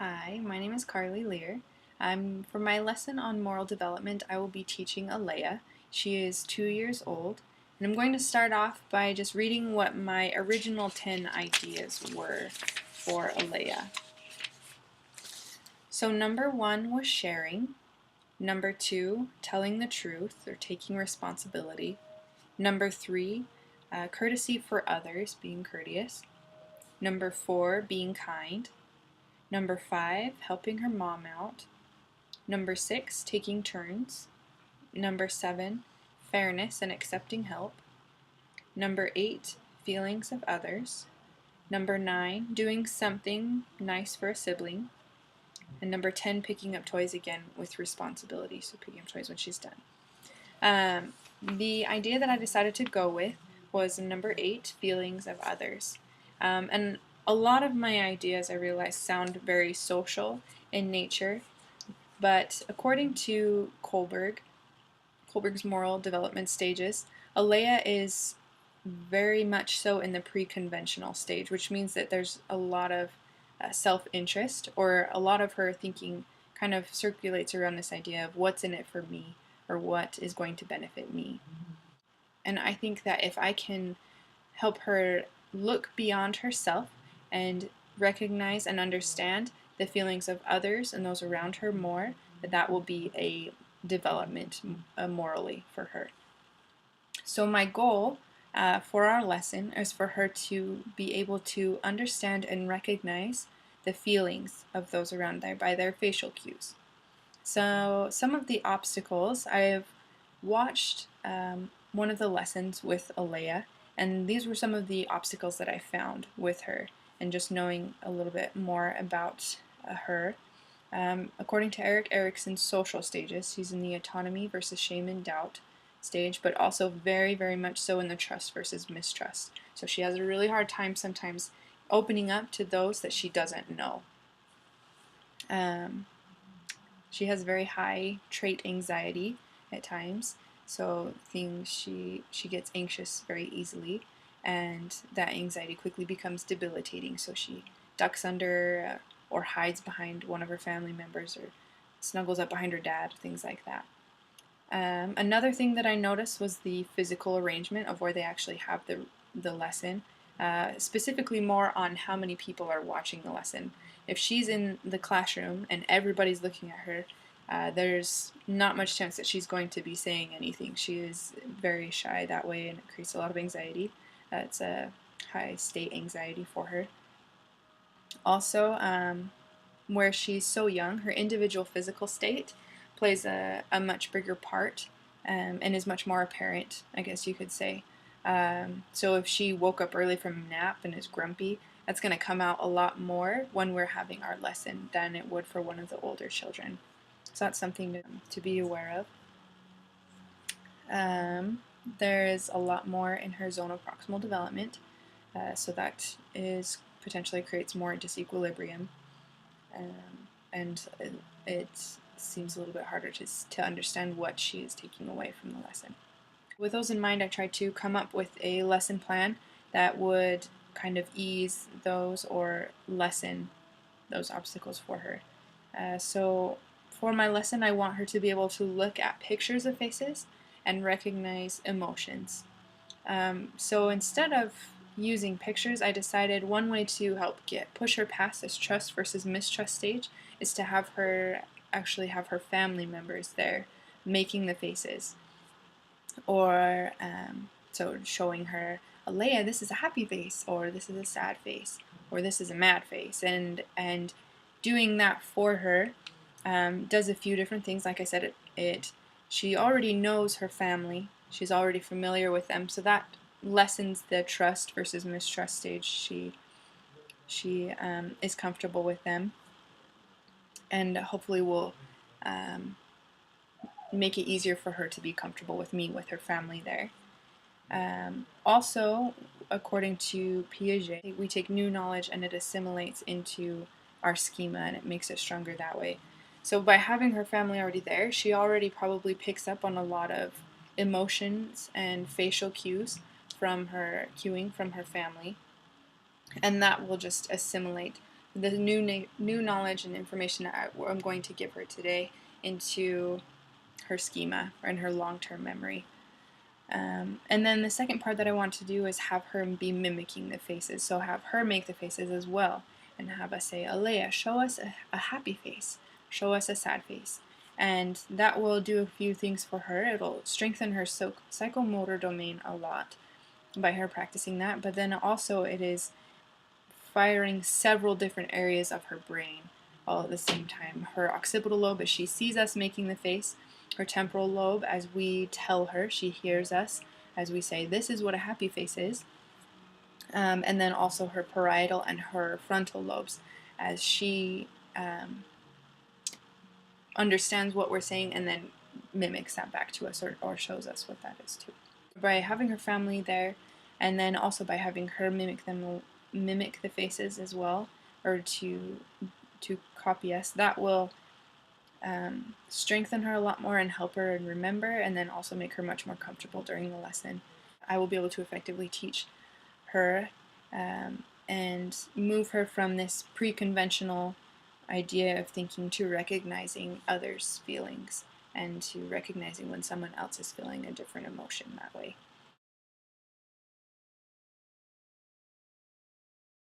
Hi, my name is Carly Lear. For my lesson on moral development, I will be teaching Alaya. She is 2 years old, and I'm going to start off by just reading what my original 10 ideas were for Alaya. So number 1 was sharing. Number 2, telling the truth or taking responsibility. Number 3, courtesy for others, being courteous. Number 4, being kind. Number 5, helping her mom out. Number 6, taking turns. Number 7, fairness and accepting help. Number 8, feelings of others. Number 9, doing something nice for a sibling. And number 10, picking up toys again with responsibility, so picking up toys when she's done. The idea that I decided to go with was number 8, feelings of others. And a lot of my ideas, I realize, sound very social in nature, but according to Kohlberg's moral development stages, Alaya is very much so in the pre-conventional stage, which means that there's a lot of self-interest, or a lot of her thinking kind of circulates around this idea of what's in it for me, or what is going to benefit me. And I think that if I can help her look beyond herself and recognize and understand the feelings of others and those around her more, that will be a development morally for her. So my goal for our lesson is for her to be able to understand and recognize the feelings of those around her by their facial cues. So some of the obstacles, I've watched one of the lessons with Alaya, and these were some of the obstacles that I found with her, and just knowing a little bit more about her. According to Erik Erikson's social stages, he's in the autonomy versus shame and doubt stage, but also very, very much so in the trust versus mistrust. So she has a really hard time sometimes opening up to those that she doesn't know. She has very high trait anxiety at times, so she gets anxious very easily, and that anxiety quickly becomes debilitating, so she ducks under or hides behind one of her family members, or snuggles up behind her dad, things like that. Another thing that I noticed was the physical arrangement of where they actually have the lesson, specifically more on how many people are watching the lesson. If she's in the classroom and everybody's looking at her, there's not much chance that she's going to be saying anything. She is very shy that way, and it creates a lot of anxiety. It's a high state anxiety for her. Also, where she's so young, her individual physical state plays a much bigger part, and is much more apparent, I guess you could say. So if she woke up early from a nap and is grumpy, that's going to come out a lot more when we're having our lesson than it would for one of the older children. So that's something to be aware of. There's a lot more in her zone of proximal development, so that is potentially creates more disequilibrium, and it seems a little bit harder to understand what she is taking away from the lesson. With those in mind, I tried to come up with a lesson plan that would kind of ease those or lessen those obstacles for her. So for my lesson, I want her to be able to look at pictures of faces and recognize emotions. So instead of using pictures, I decided one way to help push her past this trust versus mistrust stage is to have her actually have her family members there making the faces, or so showing her, Alaya, this is a happy face, or this is a sad face, or this is a mad face, and doing that for her does a few different things. Like I said, she already knows her family, she's already familiar with them, so that lessens the trust versus mistrust stage. She is comfortable with them, and hopefully will make it easier for her to be comfortable with me, with her family there. Also, according to Piaget, we take new knowledge and it assimilates into our schema, and it makes it stronger that way. So by having her family already there, she already probably picks up on a lot of emotions and facial cues from her cueing from her family, and that will just assimilate the new knowledge and information I'm going to give her today into her schema and her long-term memory. And then the second part that I want to do is have her be mimicking the faces. So have her make the faces as well. And have us say, Alaya, show us a happy face. Show us a sad face. And that will do a few things for her. It'll strengthen her psychomotor domain a lot by her practicing that. But then also it is firing several different areas of her brain all at the same time. Her occipital lobe, as she sees us making the face, her temporal lobe, as we tell her, she hears us as we say, this is what a happy face is. And then also her parietal and her frontal lobes, as she understands what we're saying and then mimics that back to us, or shows us what that is too. By having her family there, and then also by having her mimic the faces as well, or to copy us, that will strengthen her a lot more and help her and remember, and then also make her much more comfortable during the lesson. I will be able to effectively teach her and move her from this pre-conventional idea of thinking to recognizing others' feelings and to recognizing when someone else is feeling a different emotion that way.